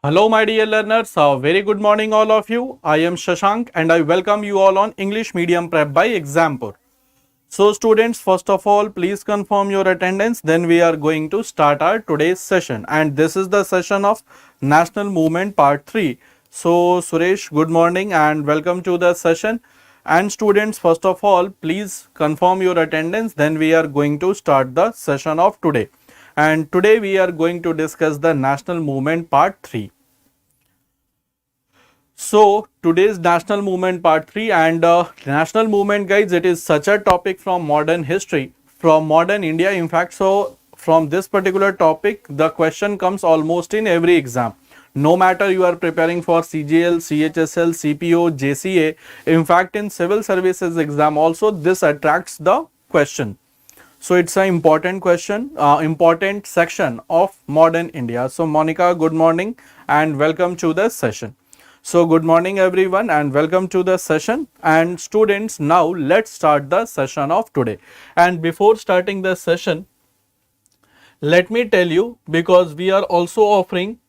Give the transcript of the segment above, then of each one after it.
Hello, my dear learners. A very good morning, all of you. I am Shashank and I welcome you all on English Medium Prep by Exampur. So, students, first of all, please confirm your attendance. Then we are going to start our today's session. And this is the session of National Movement Part 3. So, Suresh, good morning and welcome to the session. And students, first of all, please confirm your attendance. Then we are going to start the session of today. And today we are going to discuss the National Movement Part 3. So today's national movement part 3 and national movement, guys, it is such a topic from modern history, from modern India, in fact. So from this particular topic the question comes almost in every exam, no matter you are preparing for CGL, CHSL, CPO, JCA. In fact, in civil services exam also this attracts the question. So it's an important question, important section of modern India. So Monica, good morning and welcome to the session. So good morning everyone and welcome to the session. And students, now let's start the session of today. And before starting the session, let me tell you, because we are also offering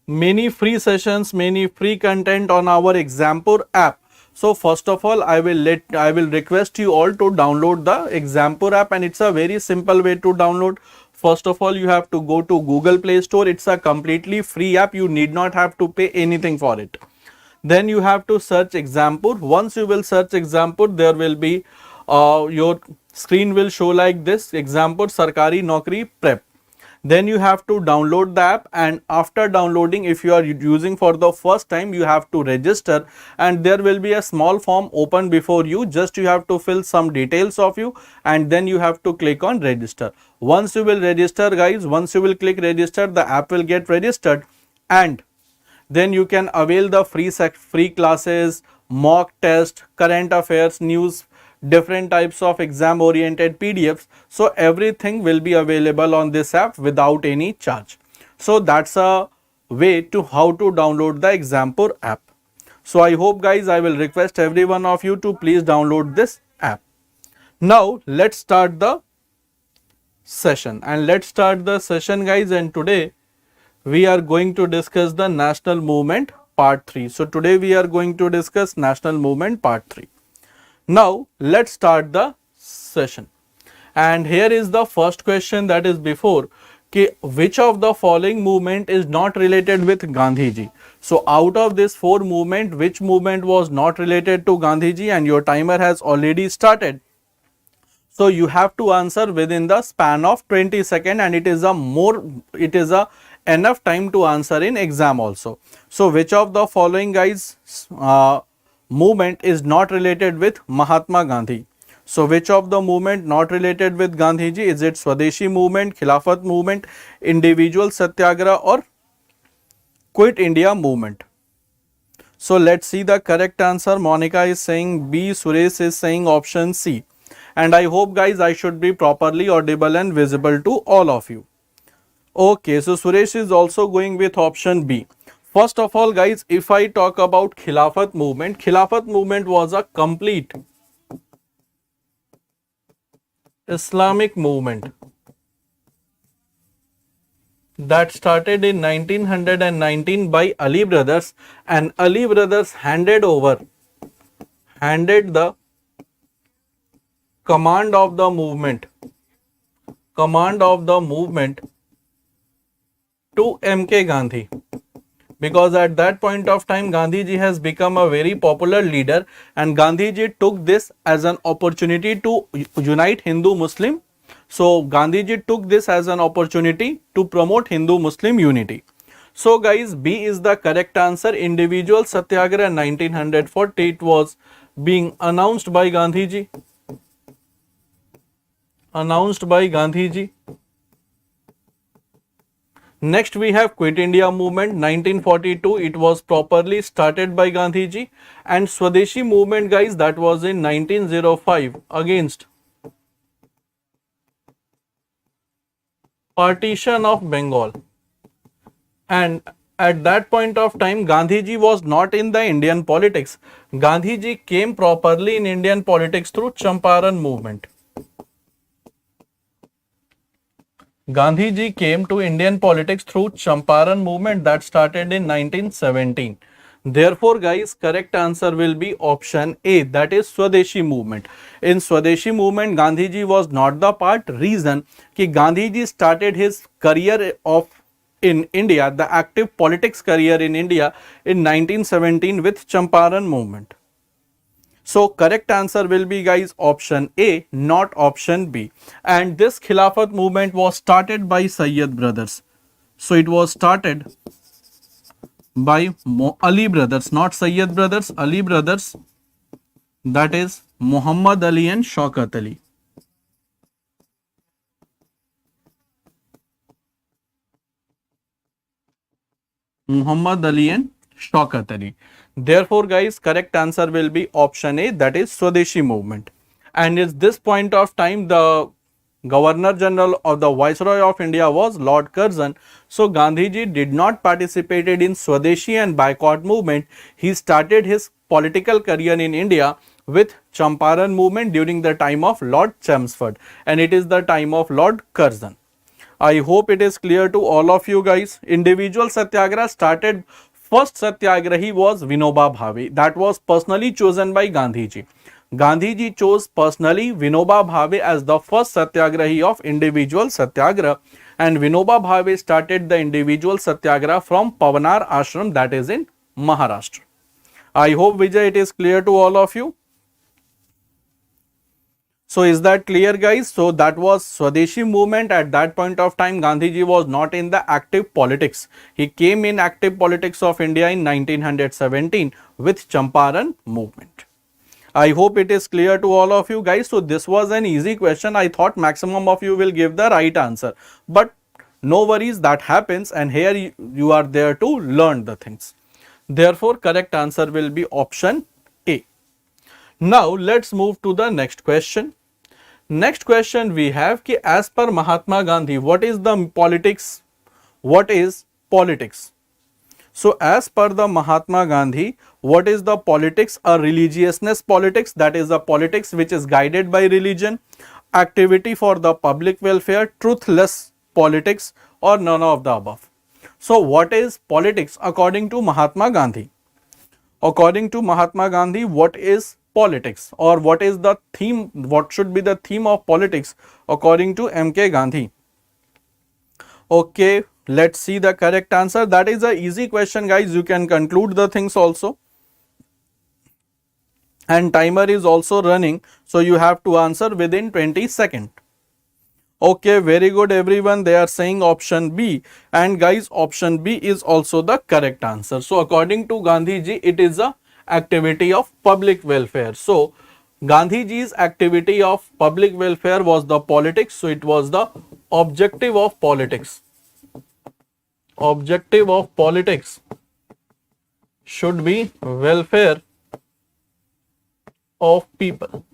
many free sessions, many free content on our Exampur app. So first of all, I will request you all to download the Exampur app, and it's a very simple way to download. First of all, you have to go to Google Play Store. It's a completely free app. You need not have to pay anything for it. Then you have to search Exampur. Once you will search Exampur, there will be your screen will show like this: Exampur Sarkari Naukri Prep. Then you have to download the app, and after downloading, if you are using for the first time, you have to register, and there will be a small form open before you. Just you have to fill some details of you, and then you have to click on register. Once you will register, guys, once you will click register, the app will get registered, and then you can avail the free classes, mock test, current affairs, news, different types of exam oriented PDFs. So everything will be available on this app without any charge. So that's a way to how to download the Exampur app. So I hope, guys, I will request every one of you to please download this app. Now let's start the session, and let's start the session, guys. And today we are going to discuss the national movement part 3. So today we are going to discuss national movement part 3. Now let's start the session, and here is the first question that is before, which of the following movement is not related with Gandhiji? So out of this 4 movement, which movement was not related to Gandhiji? And your timer has already started. So you have to answer within the span of 20 seconds, and it is a enough time to answer in exam also. So which of the following, guys, movement is not related with Mahatma Gandhi? So which of the movement not related with Gandhiji? Is it Swadeshi movement, Khilafat movement, individual satyagraha, or Quit India movement? So let's see the correct answer. Monica is saying B, Suresh is saying option C. And I hope, guys, I should be properly audible and visible to all of you. Okay, so Suresh is also going with option B. First of all, guys, if I talk about Khilafat movement was a complete Islamic movement that started in 1919 by Ali brothers, and Ali brothers handed the command of the movement to MK Gandhi, because at that point of time Gandhiji has become a very popular leader, and Gandhiji took this as an opportunity to unite Hindu-Muslim. So Gandhiji took this as an opportunity to promote Hindu-Muslim unity. So guys, B is the correct answer. Individual Satyagraha 1940, it was being announced by Gandhiji. Next we have Quit India movement 1942. It was properly started by Gandhiji. And Swadeshi movement, guys, that was in 1905 against partition of Bengal. And at that point of time, Gandhiji was not in the Indian politics. Gandhiji came properly in Indian politics through Champaran movement. Gandhiji came to Indian politics through Champaran movement that started in 1917. Therefore, guys, correct answer will be option A, that is Swadeshi movement. In Swadeshi movement, Gandhiji was not the part. Reason कि Gandhiji started his career of in India, the active politics career in India in 1917 with Champaran movement. So correct answer will be, guys, option A, not option B. And this Khilafat movement was started by Sayyid brothers. So it was started by Ali brothers, not Sayyid brothers, Ali brothers, that is Muhammad Ali and Shaukat Ali. Muhammad Ali and Shaukat Ali. Therefore, guys, correct answer will be option A, that is Swadeshi movement. And at this point of time, the Governor General or the Viceroy of India was Lord Curzon. So Gandhiji did not participated in Swadeshi and boycott movement. He started his political career in India with Champaran movement during the time of Lord Chelmsford, and it is the time of Lord Curzon. I hope it is clear to all of you guys. Individual Satyagraha started. First Satyagrahi was Vinoba Bhave. That was personally chosen by Gandhiji. Gandhiji chose personally Vinoba Bhave as the first Satyagrahi of individual Satyagraha, and Vinoba Bhave started the individual Satyagraha from Pavanar Ashram, that is in Maharashtra. I hope, Vijay, it is clear to all of you. So is that clear, guys? So that was Swadeshi movement. At that point of time, Gandhiji was not in the active politics. He came in active politics of India in 1917 with Champaran movement. I hope it is clear to all of you guys. So this was an easy question. I thought maximum of you will give the right answer, but no worries, that happens, and here you are there to learn the things. Therefore, correct answer will be option A. Now let's move to the next question. Next question we have कि as per Mahatma Gandhi, what is the politics? What is politics? So as per the Mahatma Gandhi, what is the politics? A religiousness politics, that is a politics which is guided by religion, activity for the public welfare, truthless politics, or none of the above. So what is politics according to Mahatma Gandhi? According to Mahatma Gandhi, what is politics, or what is the theme, what should be the theme of politics according to MK Gandhi? Okay, let's see the correct answer. That is a easy question, guys. You can conclude the things also. And timer is also running, so you have to answer within 20 seconds. Okay, very good everyone. They are saying option B, and guys, option B is also the correct answer. So according to Gandhiji, it is a activity of public welfare. So Gandhiji's activity of public welfare was the politics. So it was the objective of politics. Objective of politics should be welfare of people.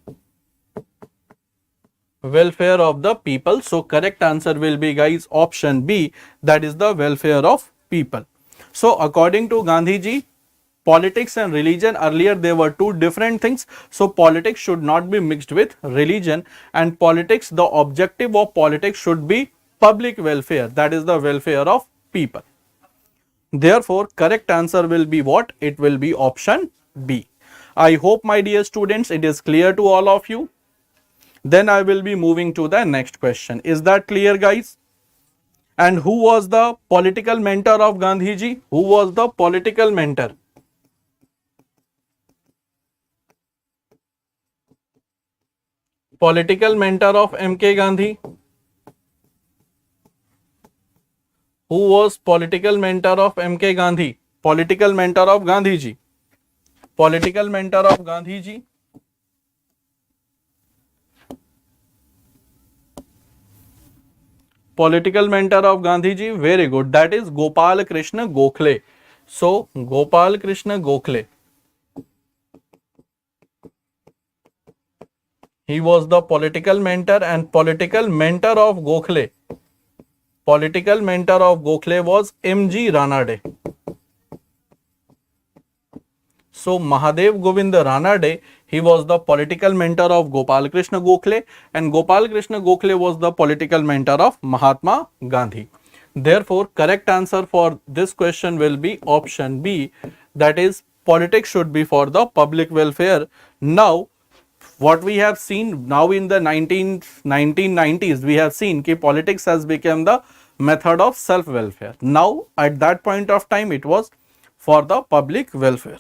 Welfare of the people. So correct answer will be, guys, option B, that is the welfare of people. So according to Gandhiji, politics and religion, earlier they were two different things. So politics should not be mixed with religion, and politics, the objective of politics should be public welfare, that is the welfare of people. Therefore correct answer will be what? It will be option B. I hope, my dear students, it is clear to all of you. Then I will be moving to the next question. Is that clear, guys? And who was the political mentor of Gandhiji? Who was the political mentor? Political mentor of MK Gandhi? Who was political mentor of MK Gandhi? Political mentor of Gandhiji? Political mentor of Gandhiji? Political mentor of Gandhiji, very good. That is Gopal Krishna Gokhale. So Gopal Krishna Gokhale, he was the political mentor, and political mentor of Gokhale. Political mentor of Gokhale was M.G. Ranade. So Mahadev Govind Ranade, he was the political mentor of Gopal Krishna Gokhale, and Gopal Krishna Gokhale was the political mentor of Mahatma Gandhi. Therefore, correct answer for this question will be option B, that is politics should be for the public welfare. Now, what we have seen now in the 1990s, we have seen that politics has become the method of self welfare. Now at that point of time it was for the public welfare.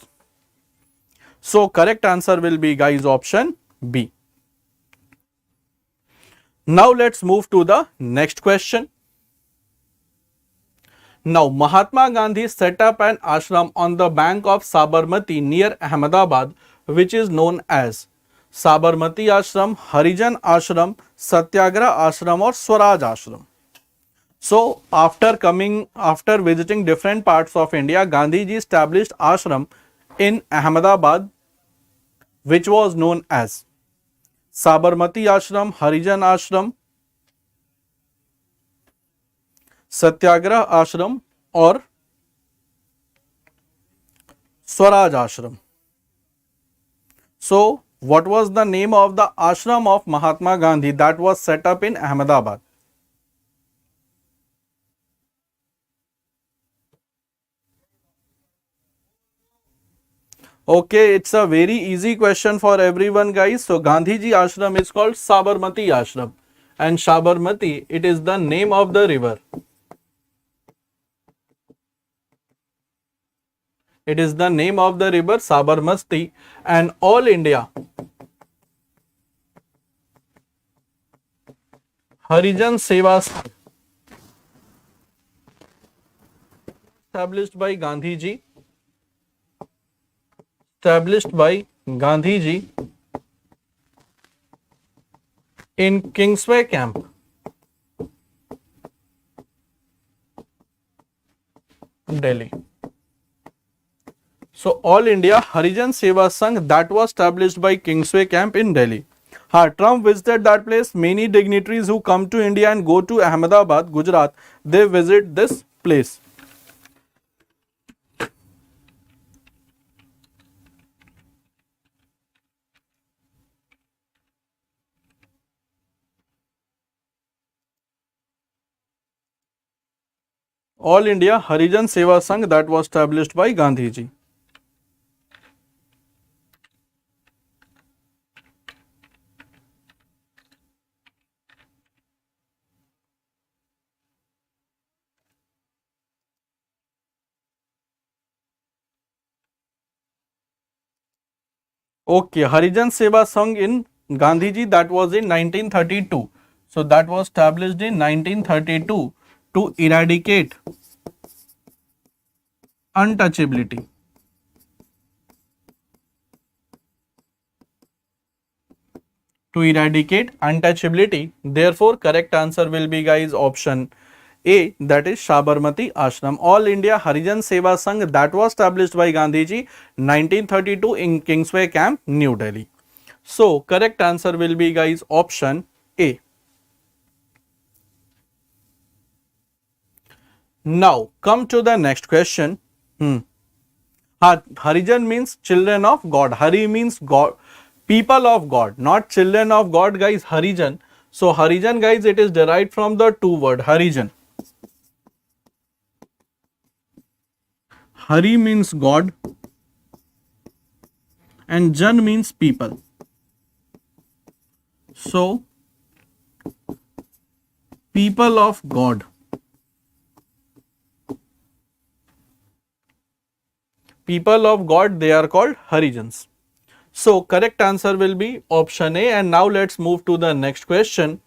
So correct answer will be, guys, option B. Now let's move to the next question. Now Mahatma Gandhi set up an ashram on the bank of Sabarmati near Ahmedabad, which is known as Sabarmati Ashram, Harijan Ashram, Satyagrah Ashram or Swaraj Ashram. So after visiting different parts of India, Gandhiji established ashram in Ahmedabad, which was known as Sabarmati Ashram, Harijan Ashram, Satyagrah Ashram or Swaraj Ashram. So what was the name of the ashram of Mahatma Gandhi that was set up in Ahmedabad? Okay, it's a very easy question for everyone, guys. So Gandhiji Ashram is called Sabarmati Ashram, and Sabarmati, it is the name of the river. It is the name of the river Sabarmati, and all India Harijan Seva Sangh established by Gandhiji in Kingsway Camp, Delhi. So all India Harijan Seva Sangh that was established by Kingsway Camp in Delhi. Trump visited that place. Many dignitaries who come to India and go to Ahmedabad, Gujarat, they visit this place. All India Harijan Seva Sangh that was established by Gandhiji. Okay, Harijan Seva Sangh in Gandhiji, that was in 1932. So that was established in 1932 to eradicate untouchability. To eradicate untouchability. Therefore, correct answer will be, guys, option A, that is Sabarmati Ashram. All India Harijan Seva Sangh that was established by Gandhiji 1932 in Kingsway Camp, New Delhi. So correct answer will be, guys, option A. Now come to the next question. Harijan means children of God. Hari means God, people of God, not children of God, guys. Harijan. So Harijan, guys, it is derived from the two word Harijan. Hari means God and Jan means people. So people of God. People of God, they are called Harijans. So correct answer will be option A. And now let's move to the next question.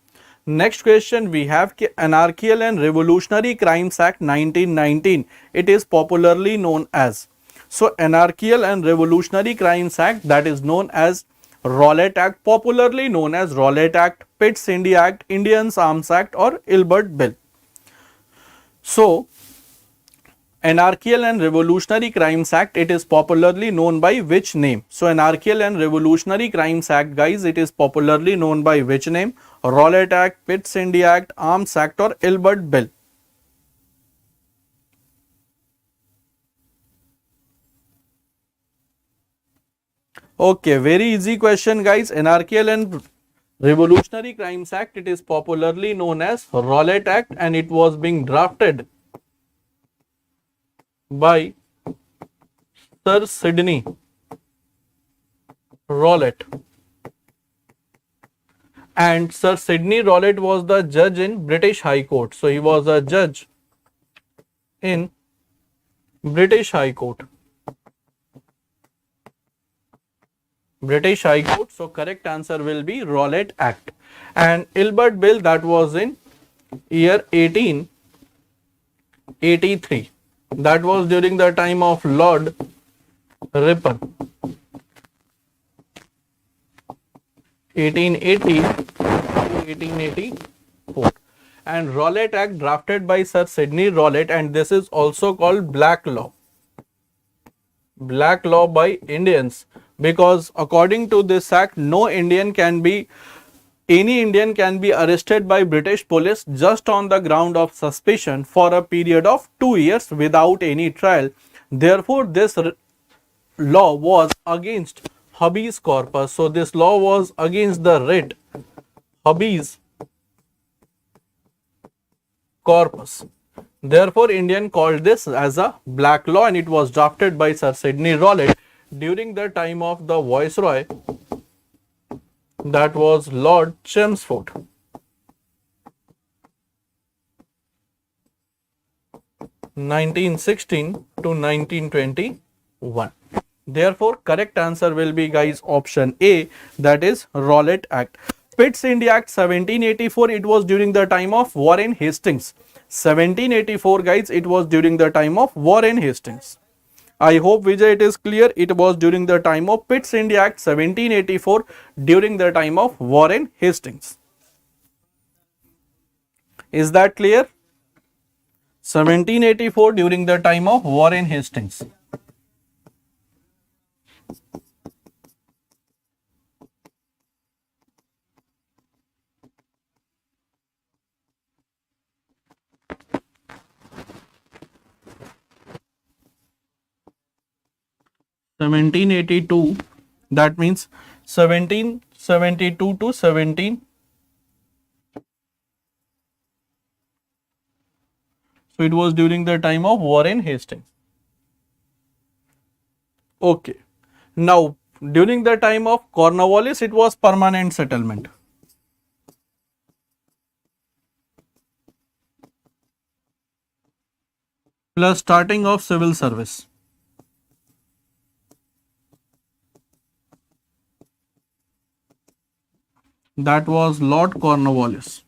Next question we have Anarchical and Revolutionary Crimes Act 1919. It is popularly known as. So Anarchical and Revolutionary Crimes Act, that is known as Rowlatt Act, popularly known as Rowlatt Act, Pitt's India Act, Indians Arms Act or Ilbert Bill. So Anarchical and Revolutionary Crimes Act, it is popularly known by which name? So Anarchical and Revolutionary Crimes Act, guys, it is popularly known by which name? Rowlatt Act, Pitt's India Act, Arms Act or Ilbert Bill? Okay, very easy question, guys. Anarchical and Revolutionary Crimes Act, it is popularly known as Rowlatt Act, and it was being drafted by Sir Sidney Rowlatt. And Sir Sidney Rowlatt was the judge in British High Court. So he was a judge in British High Court. British High Court. So correct answer will be Rowlatt Act. And Ilbert Bill, that was in year 1883. That was during the time of Lord Ripon. 1880 to 1884. And Rowlatt Act drafted by Sir Sidney Rowlatt, and this is also called Black Law. Black Law by Indians, because according to this act, any Indian can be arrested by British police just on the ground of suspicion for a period of 2 years without any trial. Therefore, this law was against habeas corpus. So this law was against the writ habeas corpus. Therefore, Indian called this as a black law, and it was drafted by Sir Sidney Rowlatt during the time of the Viceroy, that was Lord Chelmsford. 1916 to 1921. Therefore, correct answer will be, guys, option A, that is Rowlatt Act. Pitt's India Act 1784, it was during the time of Warren Hastings. 1784, guys, it was during the time of Warren Hastings. I hope, Vijay, it is clear. It was during the time of Pitt's India Act 1784, during the time of Warren Hastings. Is that clear? 1784 during the time of Warren Hastings. (1782), that means 1772 to 17. So it was during the time of Warren Hastings. Okay. Now, during the time of Cornwallis, it was permanent settlement. Plus starting of civil service. That was Lord Cornwallis.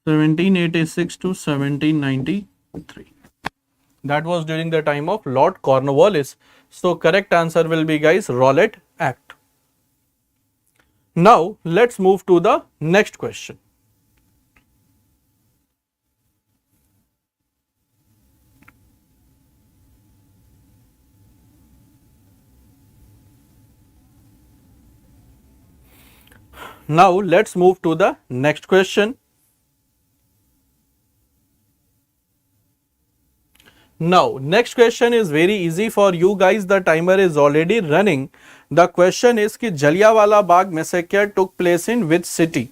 (1786 to 1793). That was during the time of Lord Cornwallis. So correct answer will be, guys, Rowlatt Act. Now let's move to the next question. Now let's move to the next question. Now, next question is very easy for you guys. The timer is already running. The question is कि Jallianwala Bagh massacre took place in which city?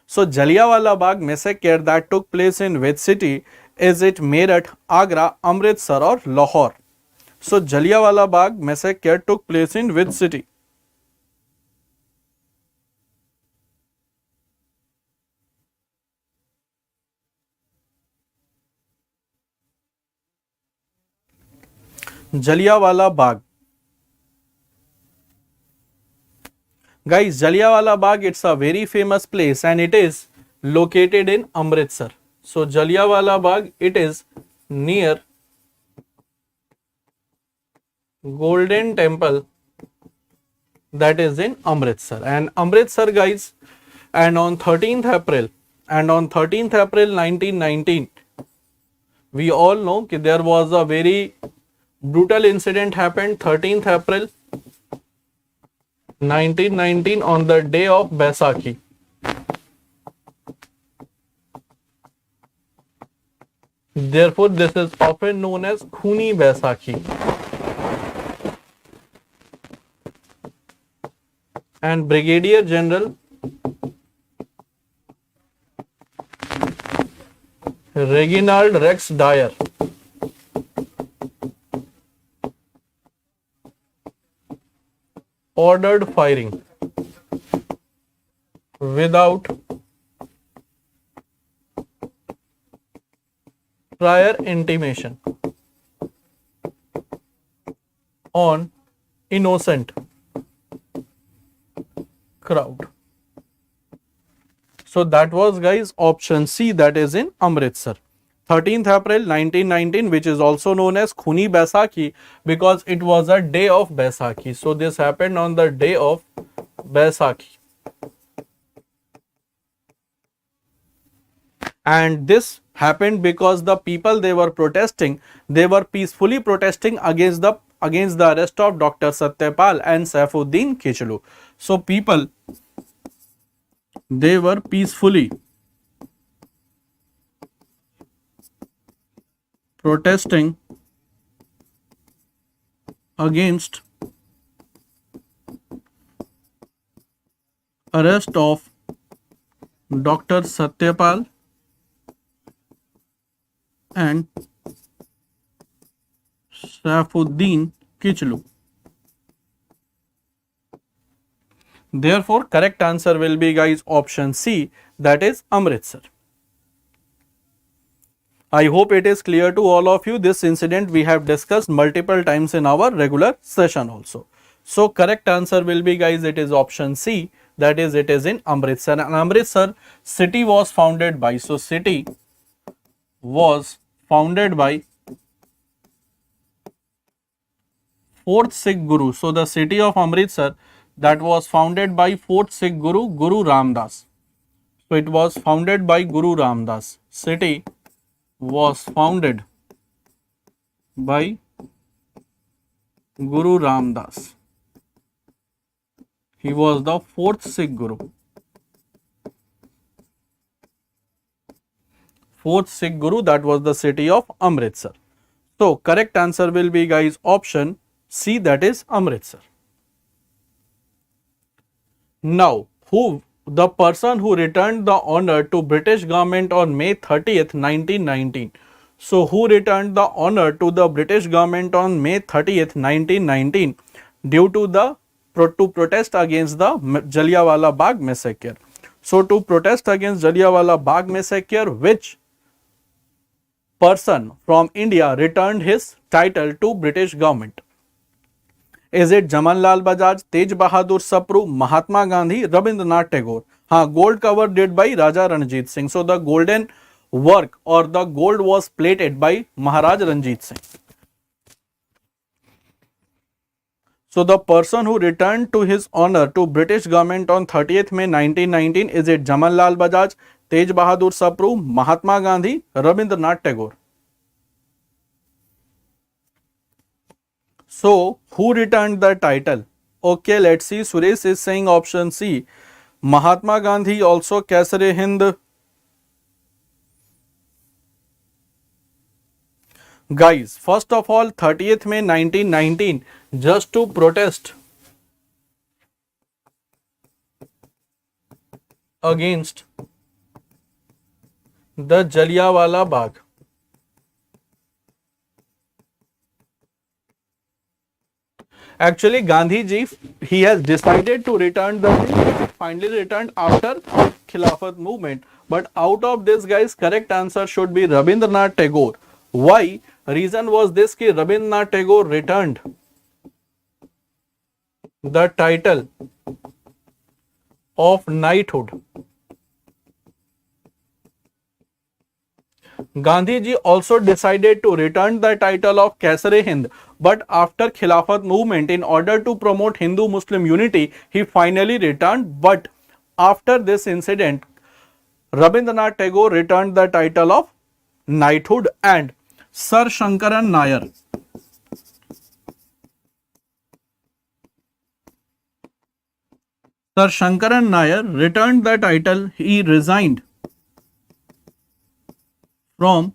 So, Jallianwala Bagh massacre that took place in which city? Is it Meerut, Agra, Amritsar or Lahore? So, Jallianwala Bagh massacre took place in which city? Jallianwala Bagh. Guys, Jallianwala Bagh, it's a very famous place and it is located in Amritsar. So, Jallianwala Bagh, it is near Golden Temple, that is in Amritsar. And Amritsar, guys, and on 13th April 1919, we all know that there was a very brutal incident happened 13th April 1919 on the day of Baisakhi. Therefore, this is often known as Khuni Baisakhi. And Brigadier General Reginald Rex Dyer ordered firing without prior intimation on innocent crowd. So that was, guys, option C, that is in Amritsar. 13th April 1919, which is also known as Khuni Baisakhi because it was a day of Baisakhi. So this happened on the day of Baisakhi. And this happened because the people they were protesting, they were peacefully protesting against the arrest of Dr. Satyapal and Saifuddin Kichlu. So people, they were peacefully protesting against arrest of Dr. Satyapal and Saifuddin Kichlu. Therefore, correct answer will be, guys, option C, that is Amritsar. I hope it is clear to all of you. This incident we have discussed multiple times in our regular session also. So correct answer will be, guys, it is option C, that is it is in Amritsar. And Amritsar city was founded by, so city was founded by 4th Sikh Guru. So the city of Amritsar that was founded by 4th Sikh Guru, Guru Ramdas. So it was founded by Guru Ramdas. City was founded by Guru Ramdas. He was the 4th Sikh Guru. 4th Sikh Guru, that was the city of Amritsar. So correct answer will be, guys, option C, that is Amritsar. Now, the person who returned the honor to British government on May 30th, 1919. So who returned the honor to the British government on May 30th, 1919 due to the protest against the Jallianwala Bagh massacre. So to protest against Jallianwala Bagh massacre, which person from India returned his title to British government? Is it Jamanlal Bajaj, Tej Bahadur Sapru, Mahatma Gandhi, Rabindranath Tagore? Gold cover did by Raja Ranjit Singh. So the golden work or the gold was plated by Maharaj Ranjit Singh. So the person who returned to his honor to British government on 30th May 1919, is it Jamanlal Bajaj, Tej Bahadur Sapru, Mahatma Gandhi, Rabindranath Tagore? So who returned the title? Okay, let's see. Suresh is saying option C, Mahatma Gandhi, also Kaisar-e-Hind. Guys, first of all, 30th May 1919, just to protest against the Jallianwala Bagh. Actually, Gandhi ji, he has decided to return the thing, finally returned after Khilafat movement. But out of this, guys, correct answer should be Rabindranath Tagore. Why? Reason was this कि Rabindranath Tagore returned the title of knighthood. Gandhiji also decided to return the title of Kaisar-e-Hind, but after Khilafat movement, in order to promote Hindu-Muslim unity, he finally returned. But after this incident, Rabindranath Tagore returned the title of knighthood, and Sir Shankaran Nair, Sir Shankaran Nair returned the title. He resigned from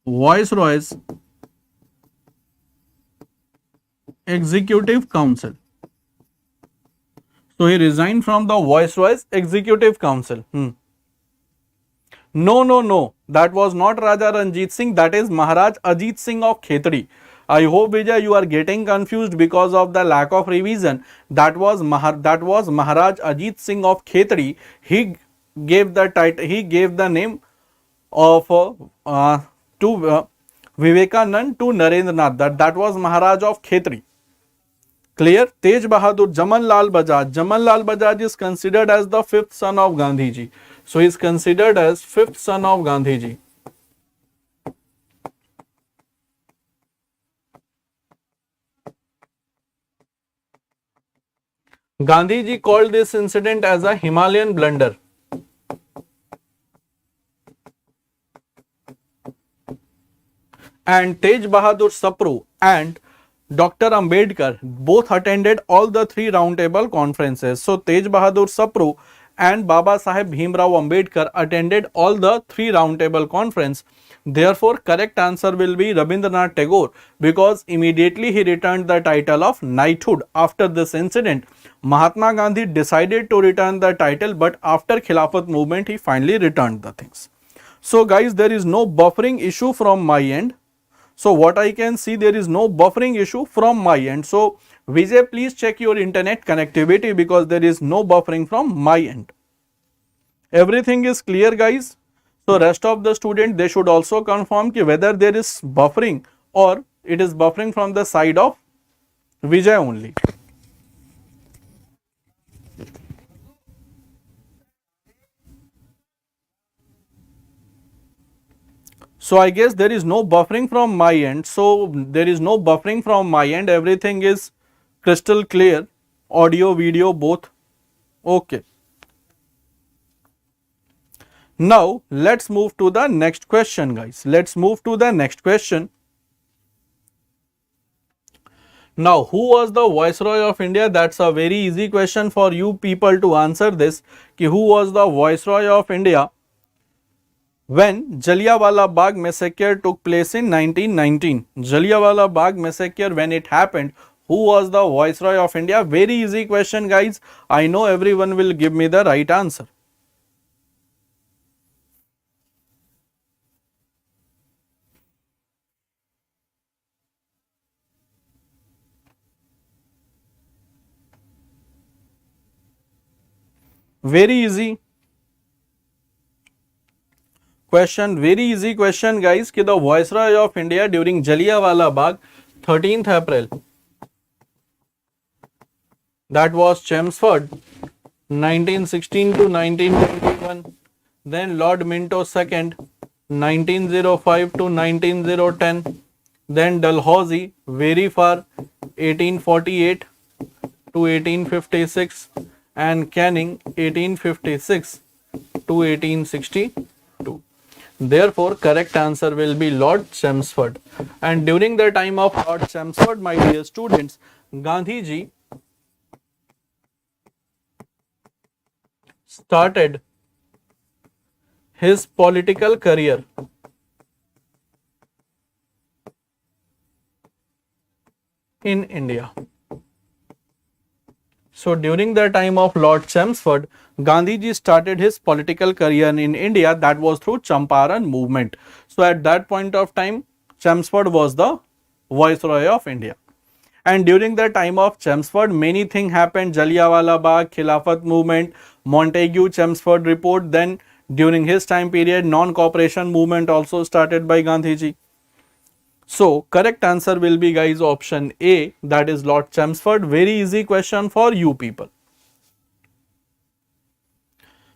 Viceroy's Executive Council. So he resigned from the Viceroy's Executive Council. No, no, no. That was not Raja Ranjit Singh. That is Maharaj Ajit Singh of Khetri. I hope, Vijay, you are getting confused because of the lack of revision. That was Maharaj Ajit Singh of Khetri. He gave the title. He gave the name of to Vivekanand to Narendranath. That was Maharaj of Khetri. Clear? Tej Bahadur, Jaman Lal Bajaj. Jaman Lal Bajaj is considered as the fifth son of Gandhi ji. So he is considered as fifth son of Gandhi ji. Gandhi ji called this incident as a Himalayan blunder. And Tej Bahadur Sapru and Dr. Ambedkar both attended all the three roundtable conferences. So Tej Bahadur Sapru and Baba Saheb Bhimrao Ambedkar attended all the three roundtable conference. Therefore, correct answer will be Rabindranath Tagore, because immediately he returned the title of knighthood after this incident. Mahatma Gandhi decided to return the title, but after Khilafat movement he finally returned the things. So guys, there is no buffering issue from my end. So what I can see, there is no buffering issue from my end. So Vijay, please check your internet connectivity, because there is no buffering from my end. Everything is clear, guys. So rest of the student, they should also confirm whether there is buffering or it is buffering from the side of Vijay only. So I guess there is no buffering from my end. So there is no buffering from my end. Everything is crystal clear. Audio, video, both. Okay. Now let's move to the next question, guys. Let's move to the next question. Now, who was the Viceroy of India? That's a very easy question for you people to answer this. Who was the Viceroy of India when Jallianwala Bagh massacre took place in 1919? Jallianwala Bagh massacre, when it happened, who was the Viceroy of India? Very easy question, guys. I know everyone will give me the right answer. Very easy question, very easy question, guys. Ki the Viceroy of India during Jallianwala Bagh, 13th April, that was Chelmsford, 1916 to 1921. Then Lord Minto II, 1905 to 1910. Then Dalhousie, very far, 1848 to 1856. And Canning, 1856 to 1862. Therefore, correct answer will be Lord Chelmsford. And during the time of Lord Chelmsford, my dear students, Gandhi ji started his political career in India. So during the time of Lord Chelmsford, Gandhiji started his political career in India. That was through Champaran movement. So at that point of time, Chelmsford was the Viceroy of India. And during the time of Chelmsford, many things happened. Jallianwala Bagh, Khilafat movement, Montague Chelmsford report. Then during his time period, non-cooperation movement also started by Gandhiji. So correct answer will be, guys, option A, that is Lord Chelmsford. Very easy question for you people.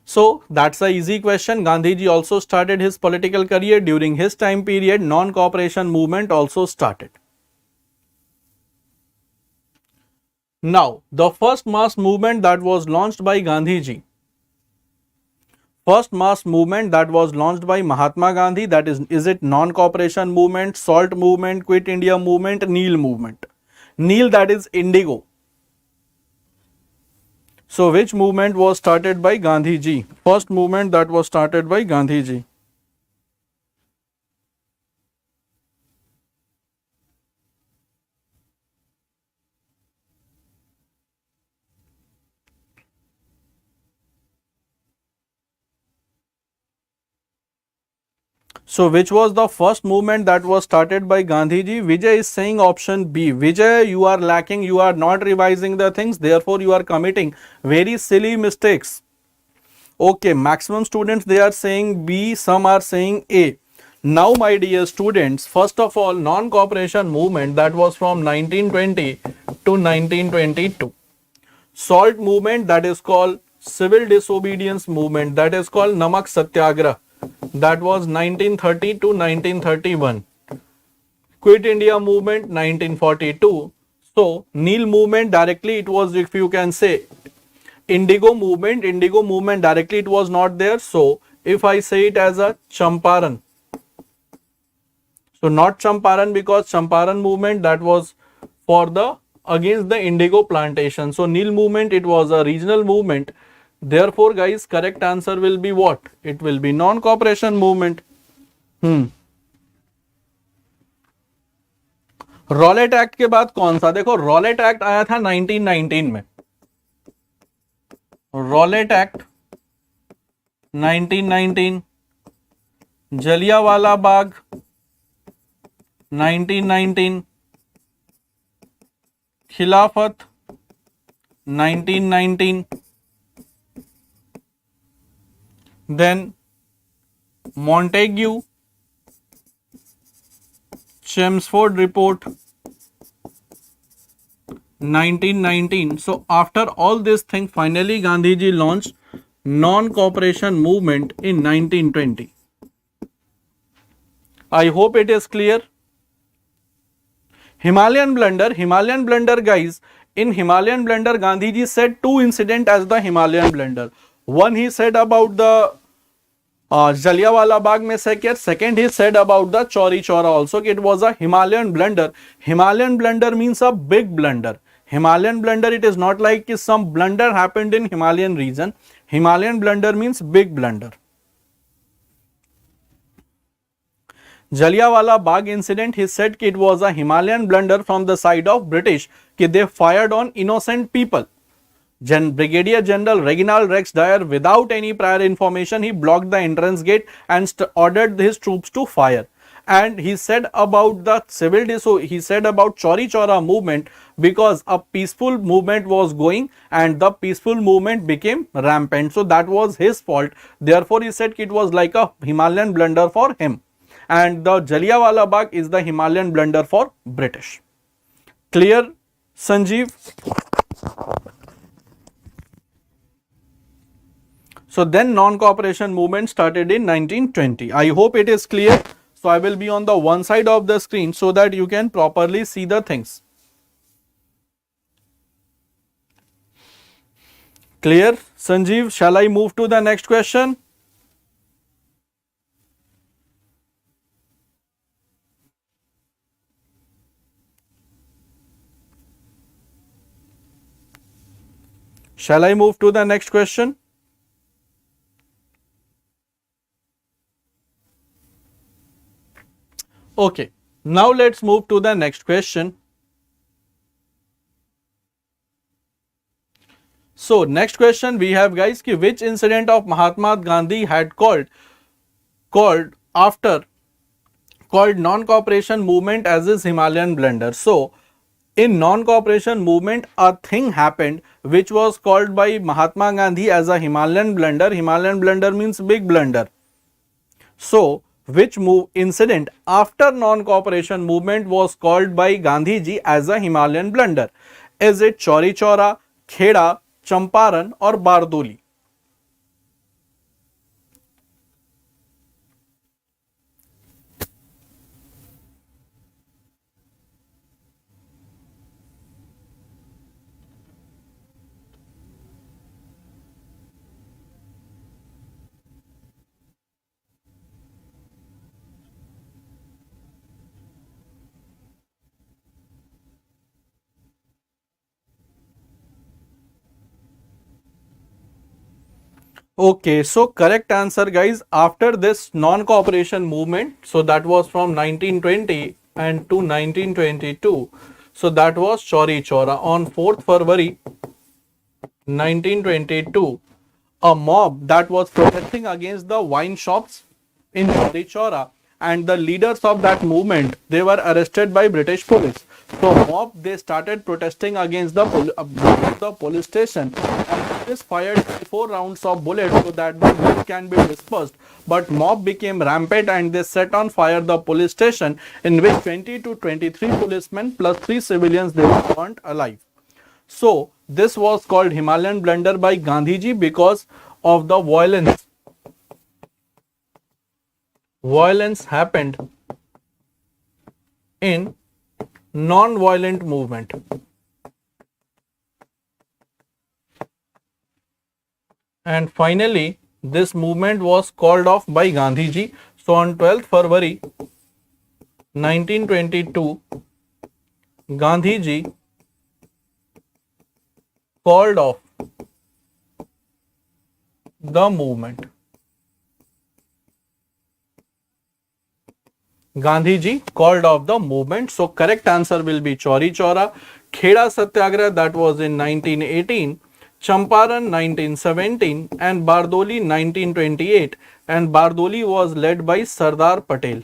So that's a easy question. Gandhiji also started his political career during his time period. Non-cooperation movement also started. Now the first mass movement that was launched by Gandhiji. First mass movement that was launched by Mahatma Gandhi, that is it non-cooperation movement, SALT movement, Quit India movement, NEEL movement? NEEL, that is indigo. So which movement was started by Gandhiji? First movement that was started by Gandhiji. So which was the first movement that was started by Gandhiji? Vijay is saying option B. Vijay, you are lacking, you are not revising the things, therefore you are committing very silly mistakes. Okay, maximum students they are saying B, some are saying A. Now my dear students, first of all, non-cooperation movement that was from 1920 to 1922. Salt movement that is called civil disobedience movement, that is called Namak Satyagrah, that was 1930 to 1931. Quit India movement 1942. So Neel movement directly it was, if you can say, Indigo movement directly it was not there. So if I say it as a Champaran, so not Champaran because Champaran movement that was for the against the indigo plantation. So Neel movement it was a regional movement. Therefore guys correct answer will be what? It will be non-cooperation movement. Rowlatt act के बाद कौन सा? देखो Rowlatt act आया था 1919 में. Rowlatt act 1919, Jallianwala Bagh 1919, खिलाफत 1919, then Montagu, Chelmsford report 1919. So after all this thing, finally Gandhiji launched non-cooperation movement in 1920. I hope it is clear. Himalayan blunder guys. In Himalayan blunder, Gandhiji said two incidents as the Himalayan blunder. One he said about the Jallianwala Bagh massacre. Second he said about the Chauri Chaura also. It was a Himalayan blunder. Himalayan blunder means a big blunder. Himalayan blunder, it is not like some blunder happened in Himalayan region. Himalayan blunder means big blunder. Jallianwala Bagh incident, he said it was a Himalayan blunder from the side of British. They fired on innocent people. Brigadier General Reginald Rex Dyer, without any prior information, he blocked the entrance gate and ordered his troops to fire. And he said about the he said about Chauri Chaura movement because a peaceful movement was going and the peaceful movement became rampant. So that was his fault. Therefore, he said it was like a Himalayan blunder for him. And the Jallianwala Bagh is the Himalayan blunder for British. Clear, Sanjeev? So then non-cooperation movement started in 1920. I hope it is clear. So I will be on the one side of the screen so that you can properly see the things. Clear? Sanjeev, shall I move to the next question? Shall I move to the next question? Okay, now let's move to the next question. So next question we have guys, which incident of Mahatma Gandhi had called non-cooperation movement as his Himalayan blunder. So in non-cooperation movement a thing happened which was called by Mahatma Gandhi as a Himalayan blunder. Himalayan blunder means big blunder. So which incident after non-cooperation movement was called by Gandhiji as a Himalayan blunder? Is it Chauri Chaura, Kheda, Champaran or Bardoli? Okay, so correct answer guys, after this non-cooperation movement, so that was from 1920 and to 1922, so that was Chauri Chaura. On 4th February 1922, a mob that was protesting against the wine shops in Chauri Chaura, and the leaders of that movement, they were arrested by British police. So mob, they started protesting against the police station, and police fired 4 rounds of bullets so that the mob can be dispersed. But mob became rampant and they set on fire the police station, in which 20 to 23 policemen plus 3 civilians, they were burnt alive. So this was called Himalayan blunder by Gandhiji because of the violence. Violence happened in non-violent movement. And finally, this movement was called off by Gandhiji. So on 12th February 1922, Gandhiji called off the movement. Gandhiji called off the movement. So correct answer will be Chauri Chaura. Kheda Satyagraha, that was in 1918. Champaran 1917 and Bardoli 1928, and Bardoli was led by Sardar Patel.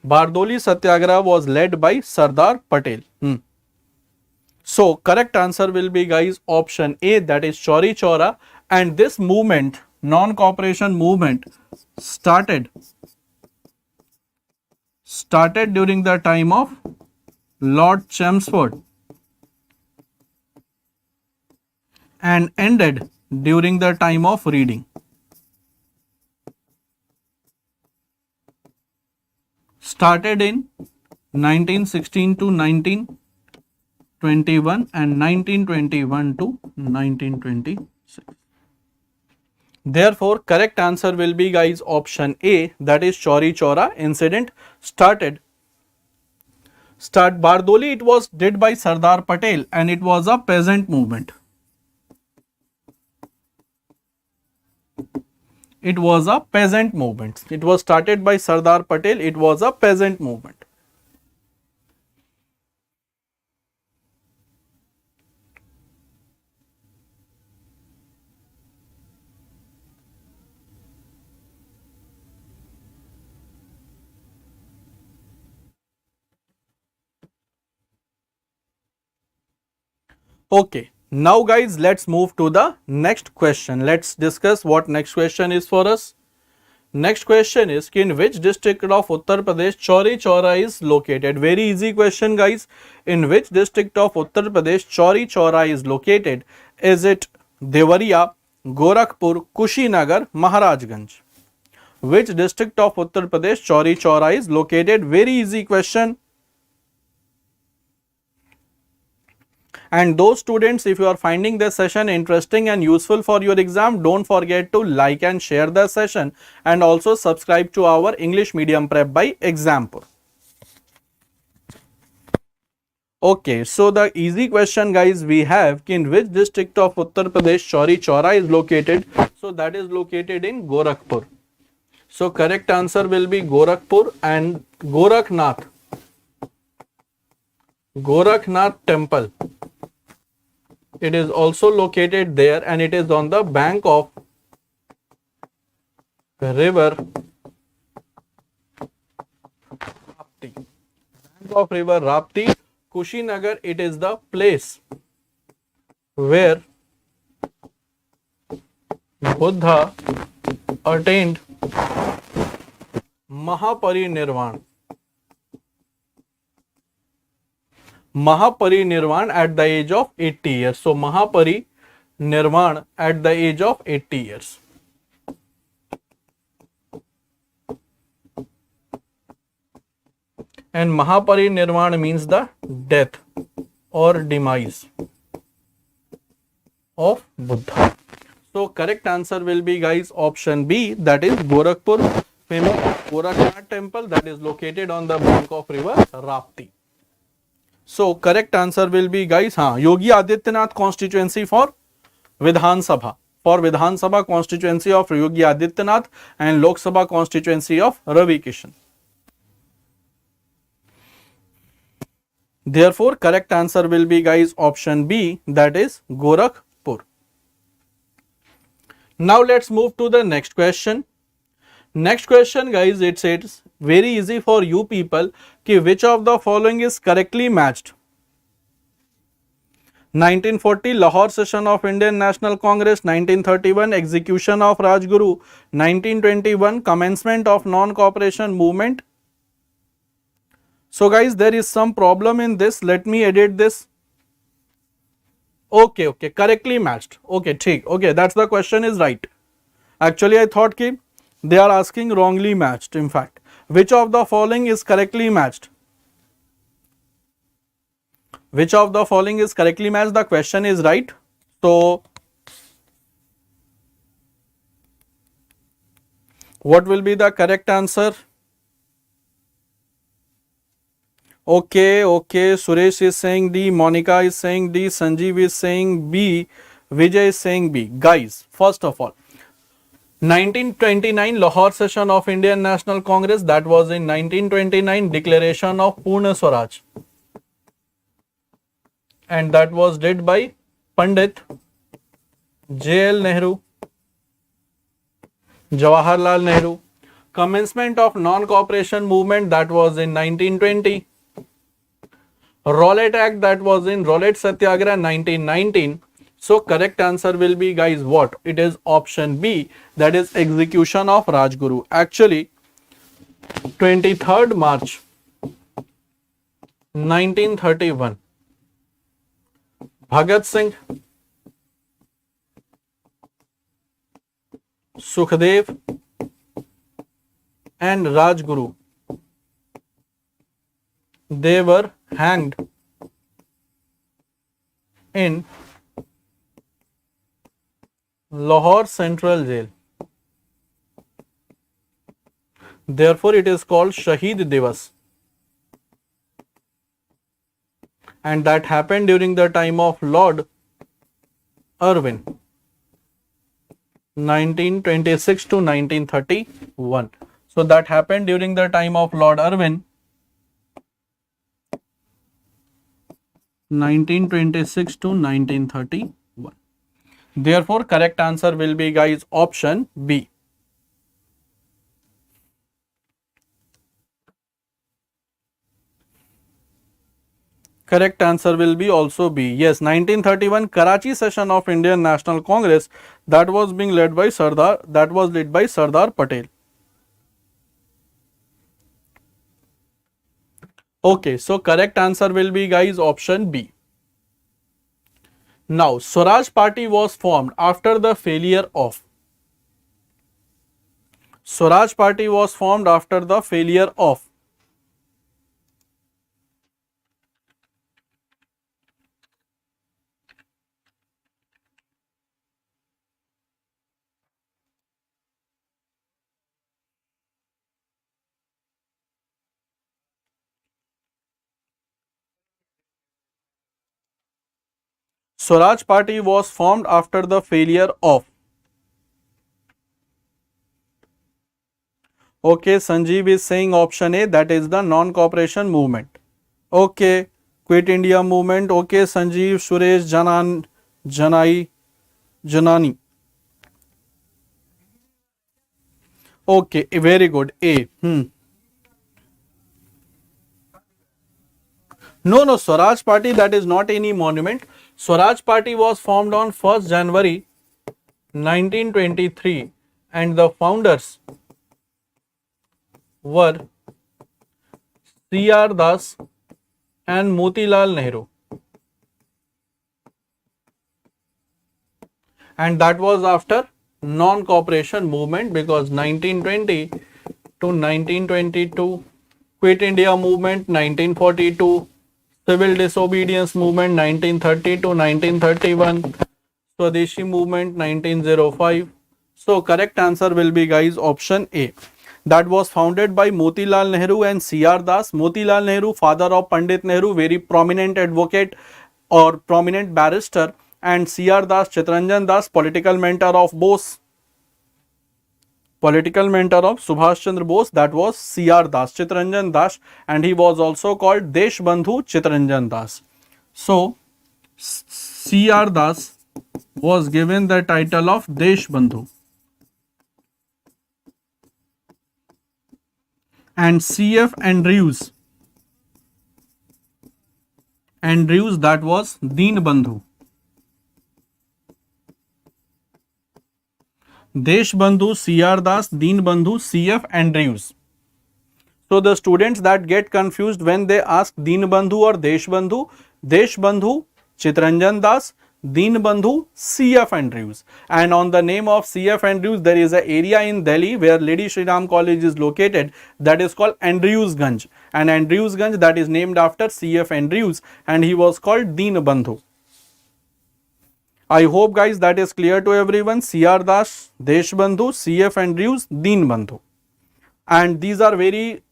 Bardoli Satyagraha was led by Sardar Patel. So correct answer will be, guys, option A, that is Chauri Chaura. And this movement, non-cooperation movement, started during the time of Lord Chelmsford and ended during the time of Reading. Started in 1916 to 1921 and 1921 to 1926. Therefore, correct answer will be, guys, option A, that is Chauri Chaura incident Bardoli, it was did by Sardar Patel and it was a peasant movement. It was a peasant movement. It was started by Sardar Patel. It was a peasant movement. Okay. Now guys, let's move to the next question. Let's discuss what next question is for us. Next question is, in which district of Uttar Pradesh Chauri Chaura is located? Very easy question, guys. In which district of Uttar Pradesh Chauri Chaura is located? Is it Devariya, Gorakhpur, Kushinagar, Maharajganj? Which district of Uttar Pradesh Chauri Chaura is located? Very easy question. And those students, if you are finding this session interesting and useful for your exam, don't forget to like and share the session, and also subscribe to our English Medium Prep by Exampur. Okay, so the easy question, guys, we have, in which district of Uttar Pradesh Chauri Chaura is located? So that is located in Gorakhpur. So correct answer will be Gorakhpur. And Gorakhnath temple, it is also located there, and it is on the bank of river Rapti. Bank of river Rapti, Kushinagar, it is the place where Buddha attained Mahaparinirvan. Mahaparinirvan at the age of 80 years. So Mahaparinirvan at the age of 80 years. And Mahaparinirvan means the death or demise of Buddha. So correct answer will be, guys, option B, that is Gorakhpur, famous Gorakhnath temple, that is located on the bank of river Rapti. So correct answer will be, guys, Yogi Adityanath constituency for Vidhan Sabha. For Vidhan Sabha constituency of Yogi Adityanath and Lok Sabha constituency of Ravi Kishan. Therefore, correct answer will be, guys, option B, that is Gorakhpur. Now let's move to the next question. Next question, guys, it says very easy for you people कि which of the following is correctly matched? 1940 Lahore session of Indian National Congress, 1931 execution of Rajguru, 1921 commencement of non-cooperation movement. So guys, there is some problem in this. Let me edit this. Okay, correctly matched. Okay, ठीक. Okay, that's the question is right. Actually, I thought कि they are asking wrongly matched. In fact, which of the following is correctly matched? Which of the following is correctly matched? The question is right. So, what will be the correct answer? Okay, Suresh is saying D, Monica is saying D, Sanjeev is saying B, Vijay is saying B. Guys, first of all, 1929 Lahore session of Indian National Congress, that was in 1929 declaration of Purna Swaraj, and that was did by Pandit J.L. Nehru, Jawaharlal Nehru. Commencement of non-cooperation movement, that was in 1920. Rowlatt Act, that was in Rowlatt Satyagraha 1919. So correct answer will be, guys, what? It is option B, that is execution of Rajguru. Actually, 23rd March 1931, Bhagat Singh, Sukhdev and Rajguru, they were hanged in Lahore Central Jail. Therefore, it is called Shaheed Divas. And that happened during the time of Lord Irwin, 1926 to 1931. So that happened during the time of Lord Irwin, 1926 to 1931. Therefore, correct answer will be, guys, option B. Correct answer will be also B. Yes, 1931 Karachi session of Indian National Congress, that was being led by Sardar Patel. Okay, so correct answer will be, guys, option B. Now, Swaraj Party was formed after the failure of. Swaraj Party was formed after the failure of. Swaraj Party was formed after the failure of. Okay, Sanjeev is saying option A, that is the non-cooperation movement. Okay, Quit India movement. Okay, Sanjeev, Suresh, Janani. Okay, very good. A. No, Swaraj Party, that is not any monument. Swaraj Party was formed on 1st January 1923 and the founders were C.R. Das and Motilal Nehru. And that was after non-cooperation movement, because 1920 to 1922, Quit India movement 1942, Civil Disobedience movement 1930 to 1931, Swadeshi movement 1905. So correct answer will be, guys, option A. That was founded by Motilal Nehru and C.R. Das. Motilal Nehru, father of Pandit Nehru, very prominent advocate or prominent barrister, and C.R. Das, Chittaranjan Das, political mentor of Bose. Political mentor of Subhash Chandra Bose, that was C.R. Das, Chittaranjan Das, and he was also called Deshbandhu Chittaranjan Das. So, C.R. Das was given the title of Deshbandhu, and C.F. Andrews, that was Deenbandhu. Deshbandhu, C.R. Das, Deenbandhu, C.F. Andrews. So the students that get confused when they ask Deenbandhu or Deshbandhu, Deshbandhu, Chitranjan Das, Deenbandhu, C.F. Andrews. And on the name of C.F. Andrews, there is an area in Delhi where Lady Shri Ram College is located, that is called Andrewsganj. And Andrewsganj, that is named after C.F. Andrews, and he was called Deenbandhu. I hope guys that is clear to everyone. C.R. Das, Deshbandhu, C.F. Andrews, Deenbandhu. And these are very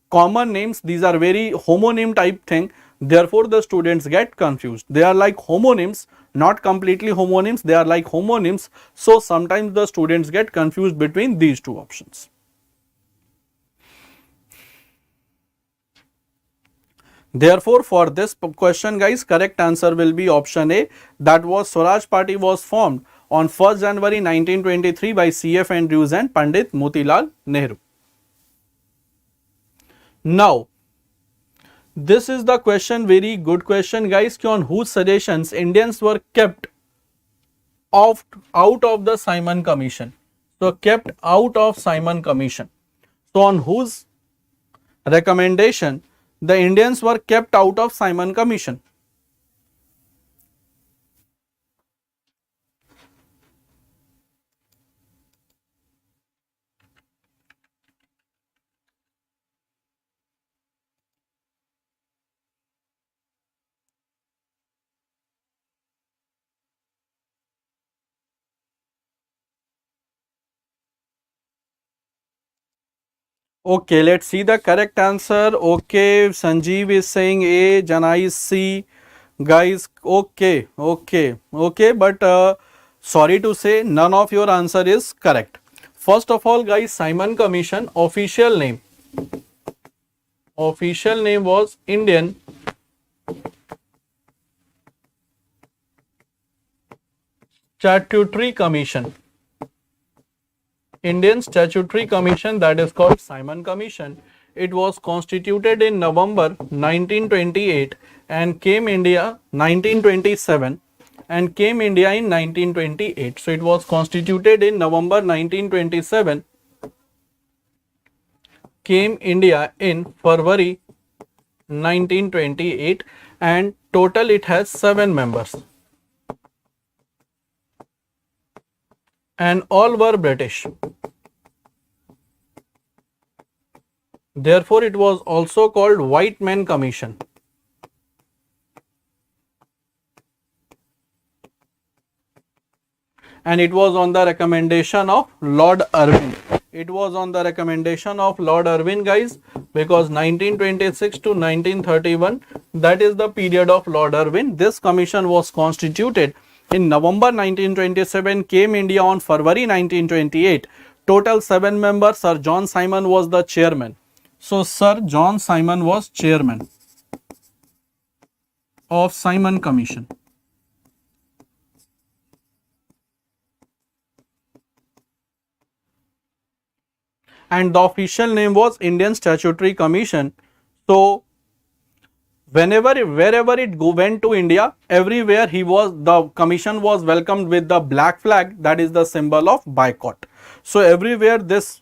common names, these are very homonym type thing, therefore the students get confused. They are like homonyms, not completely homonyms, they are like homonyms, so sometimes the students get confused between these two options. Therefore, for this question guys, correct answer will be option A, that was Swaraj Party was formed on 1st January 1923 by C.F. Andrews and Pandit Motilal Nehru. Now, this is the question, very good question guys, on whose suggestions Indians were kept out of the Simon Commission. So, kept out of Simon Commission. So, on whose recommendation the Indians were kept out of Simon Commission? Okay, let's see the correct answer. Okay, Sanjeev is saying A, Janai is C. Guys, okay, but sorry to say, none of your answer is correct. First of all, guys, Simon Commission official name was Indian Statutory Commission. Indian Statutory Commission, that is called Simon Commission. It was constituted in November 1928 and came India 1927 and came India in 1928. So it was constituted in November 1927, came India in February 1928, and total it has 7 members and all were British. Therefore, it was also called White Men Commission. And it was on the recommendation of Lord Irwin. It was on the recommendation of Lord Irwin, guys, because 1926 to 1931, that is the period of Lord Irwin. This commission was constituted in November 1927, came India on February 1928. Total 7 members. Sir John Simon was the chairman. So, Sir John Simon was chairman of Simon Commission. And the official name was Indian Statutory Commission. So, wherever it went to India, everywhere the commission was welcomed with the black flag, that is the symbol of boycott. So, everywhere this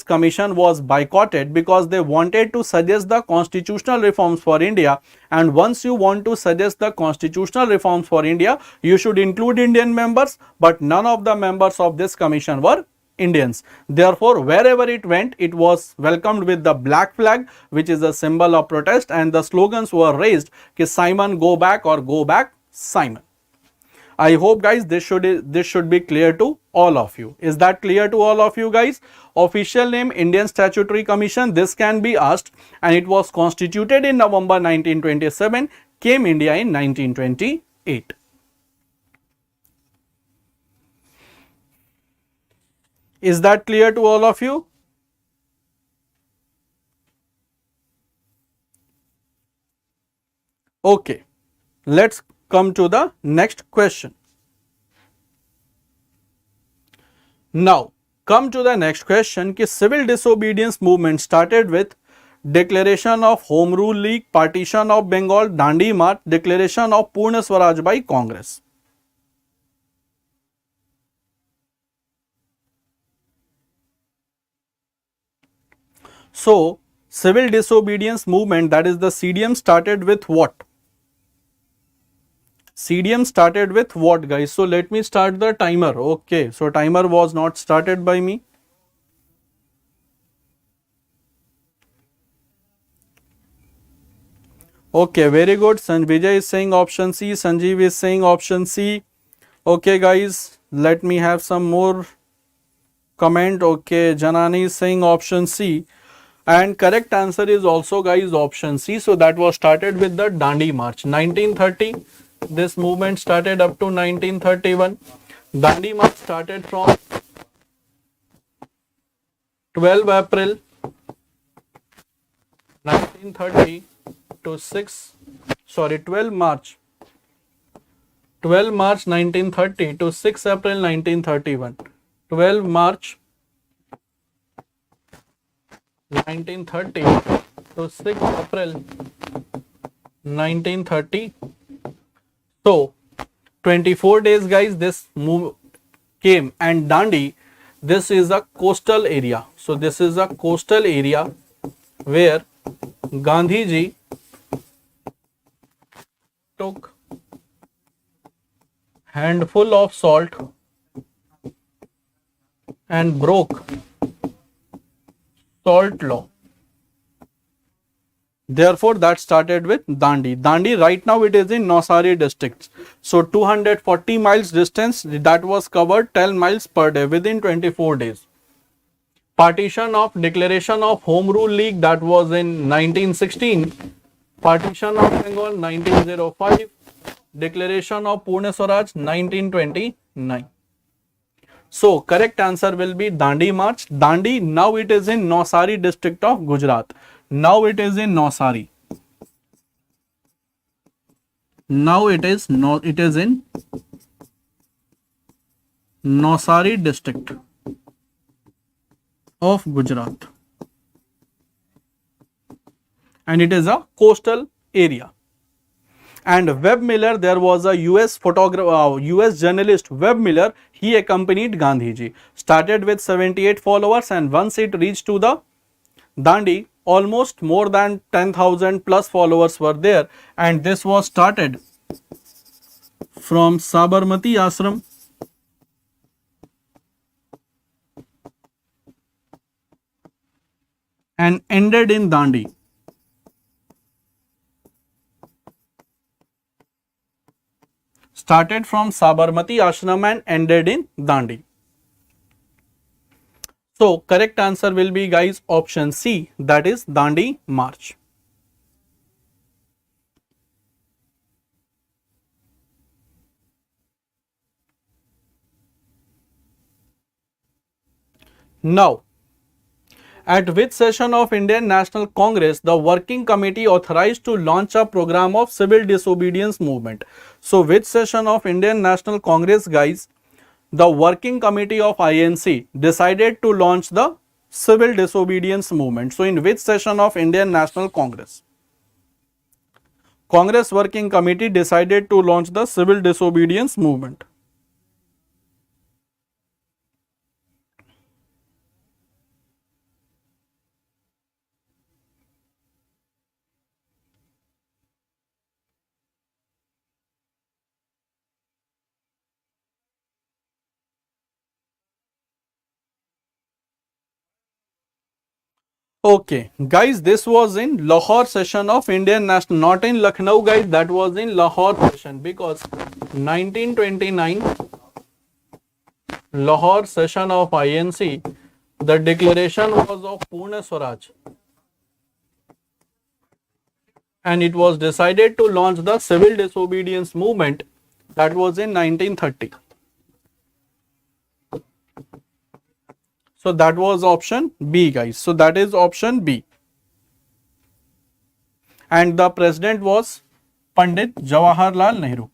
commission was boycotted because they wanted to suggest the constitutional reforms for India, and once you want to suggest the constitutional reforms for India, you should include Indian members, but none of the members of this commission were Indians. Therefore, wherever it went, it was welcomed with the black flag, which is a symbol of protest, and the slogans were raised कि Simon go back or go back Simon. I hope guys this should be clear to all of you. Is that clear to all of you guys? Official name Indian Statutory Commission, this can be asked, and it was constituted in November 1927, came India in 1928. Is that clear to all of you? Okay, let's come to the next question. Now, come to the next question कि civil disobedience movement started with declaration of Home Rule League, partition of Bengal, Dandi March, declaration of Purna Swaraj by Congress. So, civil disobedience movement, that is the CDM, started with what? CDM started with what, guys? So let me start the timer. Okay, so timer was not started by me. Okay, very good. Vijay is saying option C. Sanjeev is saying option C. Okay, guys, let me have some more comment. Okay, Janani is saying option C. And correct answer is also, guys, option C. So that was started with the Dandi March. 1930, this movement started up to 1931. Dandi March started from 12 April 1930 to 12 March 1930 to 6 April 1931. 12 March 1930 to 6 April 1930. So 24 days, guys, this move came. And Dandi, this is a coastal area. So this is a coastal area where Gandhi ji took handful of salt and broke salt law. Therefore, that started with Dandi. Dandi, right now it is in Navsari district. So 240 miles distance, that was covered 10 miles per day within 24 days. Partition of declaration of Home Rule League, that was in 1916. Partition of Bengal 1905. Declaration of Purna Swaraj 1929. So correct answer will be Dandi March. Dandi, now it is in Navsari district of Gujarat. Now it is in Navsari. Now it is in Navsari district of Gujarat. And it is a coastal area. And Webb Miller, there was a US journalist, Webb Miller, he accompanied Gandhiji. Started with 78 followers, and once it reached to the Dandi, almost more than 10,000 plus followers were there. And this was started from Sabarmati Ashram and ended in Dandi. Started from Sabarmati Ashram and ended in Dandi. So correct answer will be, guys, option C, that is Dandi March. Now, at which session of Indian National Congress the working committee authorized to launch a program of civil disobedience movement? So which session of Indian National Congress, guys, the working committee of INC decided to launch the civil disobedience movement? So in which session of Indian National Congress? Congress working committee decided to launch the civil disobedience movement. Okay, guys, this was in Lahore session of Indian National, not in Lucknow, guys, that was in Lahore session, because 1929 Lahore session of INC, the declaration was of Purna Swaraj, and it was decided to launch the civil disobedience movement, that was in 1930. So that was option B, guys. So that is option B. And the president was Pandit Jawaharlal Nehru.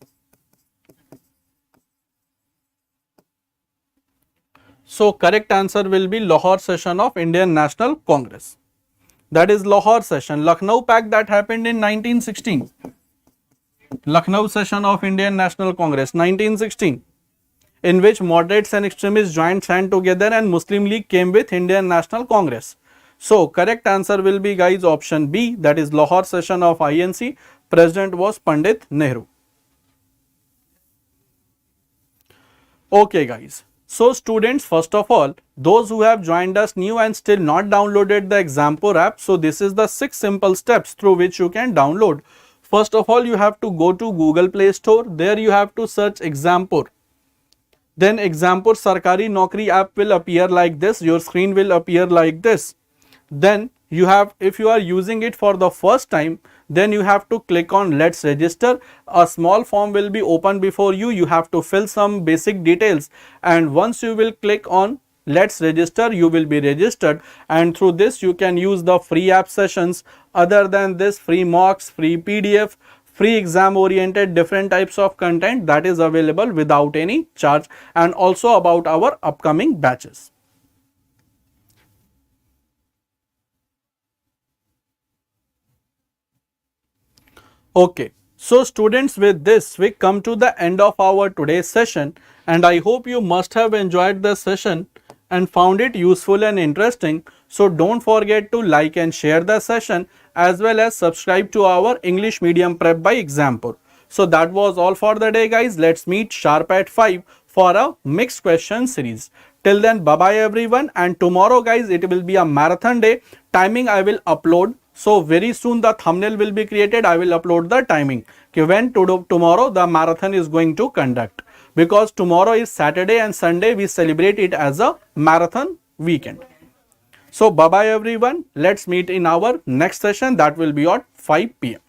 So correct answer will be Lahore session of Indian National Congress. That is Lahore session. Lucknow Pact that happened in 1916. Lucknow session of Indian National Congress 1916, in which moderates and extremists joined hand together and Muslim League came with Indian National Congress. So correct answer will be guys option B, that is Lahore session of INC. President was Pandit Nehru. Okay guys. So students, first of all, those who have joined us new and still not downloaded the Exampur app, so this is the 6 simple steps through which you can download. First of all, you have to go to Google Play Store. There you have to search Exampur. Then Exampur Sarkari Naukri app will appear like this. Your screen will appear like this. Then you have, if you are using it for the first time, then you have to click on Let's Register. A small form will be open before you. You have to fill some basic details, and once you will click on Let's Register, you will be registered, and through this you can use the free app sessions. Other than this, free mocks, free PDF, free exam oriented different types of content that is available without any charge, and also about our upcoming batches. Okay, so students, with this we come to the end of our today's session, and I hope you must have enjoyed the session and found it useful and interesting. So don't forget to like and share the session, as well as subscribe to our English Medium Prep by Exampur. So that was all for the day guys. Let's meet sharp at 5 for a mixed question series. Till then, bye bye everyone, and tomorrow guys it will be a marathon day. Timing I will upload. So very soon the thumbnail will be created. I will upload the timing when tomorrow the marathon is going to conduct, because tomorrow is Saturday and Sunday we celebrate it as a marathon weekend. So bye bye everyone. Let's meet in our next session, that will be at 5 p.m.